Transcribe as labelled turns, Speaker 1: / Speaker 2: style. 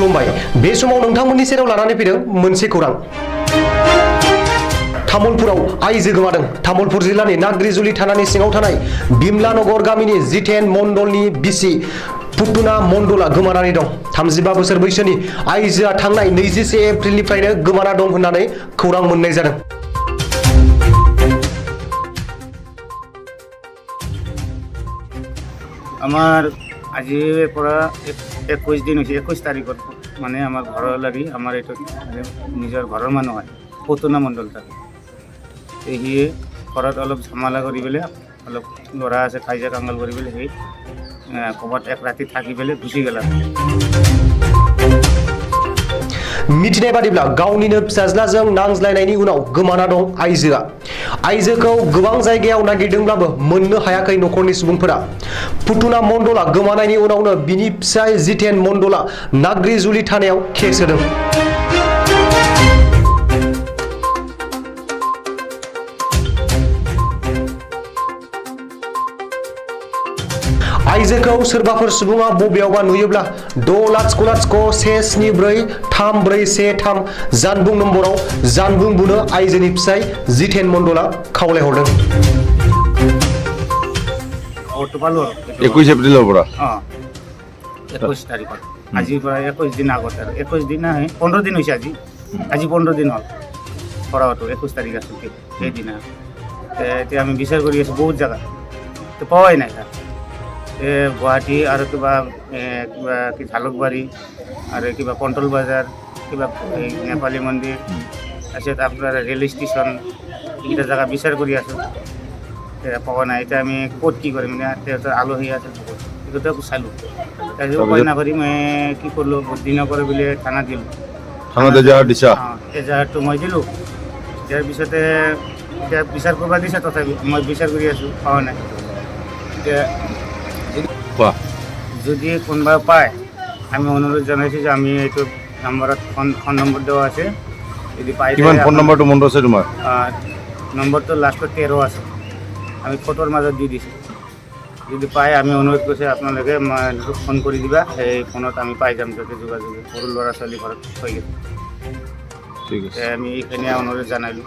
Speaker 1: खुलुमबाय बे समाव नोंथांमोननि सेराव लानानै फैदों मोनसे खौरां तामुलपुराव आइजो गोमादों तामुलपुर जिल्लानि नाग्रिजुलि थानानि सिङाव थानाय बिमलानगर गामिनि जितेन मण्डलनि बिसि पुतुना मण्डला गोमानानै दं 35 बोसोर बैसोनि आइजोआ थांनाय 21 एप्रिलनिफ्रायनो गोमाना दं होननानै खौरां मोननाय जादों।
Speaker 2: আমার আজিৰ পৰা 21 দিন হৈছে 21 তাৰিখত মানে আমাৰ ঘৰৰ লাগি আমাৰ এইটো নিজৰ ঘৰৰ মানুহ হয় পুতনা মণ্ডল তাত সিয়ে ঘৰত অলপ ঝামেলা কৰি পেলাই অলপ ল'ৰা আছে কাজিয়া কাঙ্গাল কৰি পেলাই সেই ক'ৰবাত এক ৰাতি থাকি পেলাই গুচি গ'ল।
Speaker 1: मिथिनाय बादिब्ला गावनिनो फिसाज्लाजों नांज्लायनायनि उनाव गोमाना दं आइजोआ आइजोखौ गोबां जायगायाव नागिरदोंब्लाबो मोननो हायाखै नखरनि सुबुंफोरा पुतुना मण्डला गोमानायनि उनावनो बिनि फिसाय जितेन मण्डला नाग्रिजुलि थानायाव केस होदों। आइजोखौ सोरबाफोर सुबुङा बबेयावबा नुयोब्ला 6,0,174,3413 जानबुं नम्बराव जानबुं बुनो आइजोनि फिसाय जितेन मण्डला खावलायहरदों।
Speaker 3: 21 एप्रिলৰ পৰা
Speaker 2: 21 তাৰিখত আজিৰ পৰা 21 দিন আগত আৰু 21 দিন নহয় 15 দিন হৈছে আজি 15 দিন হ'ল কৰাটো 21 তাৰিখ আছিল সেইদিনা এতিয়া আমি বিচাৰ কৰি আছোঁ বহুত জেগা তো পোৱাই নাই তাত গুৱাহাটী আৰু কিবা কি জালুকবাৰী আৰু কিবা কণ্ট্ৰল বজাৰ কিবা নেপালী মন্দিৰ তাৰপিছত আপোনাৰ ৰেল ষ্টেচন এইকেইটা জেগা বিচাৰ কৰি আছোঁ পোৱা নাই। এতিয়া আমি ক'ত কি কৰিম সিহঁতৰ আলহী আছে বহুত এইটোতে চালোঁ তাৰপিছত উপায় নকৰি মই কি কৰিলোঁ দিনৰ পৰা বুলি থানা দিলোঁ
Speaker 3: থানাত এজাহাৰ দিছা
Speaker 2: এজাহাৰটো মই দিলোঁ দিয়াৰ পিছতে এতিয়া বিচাৰ কৰিব দিছে তথাপি মই বিচাৰ কৰি আছোঁ পোৱা নাই। এতিয়া যদি কোনোবা পায় আমি অনুৰোধ জনাইছোঁ যে আমি এইটো নম্বৰত ফোন নম্বৰ দেওয়া আছে যদি পাই
Speaker 3: কিমান ফোন নম্বৰটো মনত আছে তোমাৰ
Speaker 2: নম্বৰটো লাষ্টত 13 আছে আমি ফটোৰ মাজত দি দিছোঁ যদি পায় আমি অনুৰোধ কৰিছোঁ আপোনালোকে ফোন কৰি দিবা সেই ফোনত আমি পাই যাম যাতে যোগাযোগ সৰু ল'ৰা ছোৱালী ঘৰত থৈ গ'ল ঠিক আছে আমি এইখিনিয়ে অনুৰোধ জনালোঁ।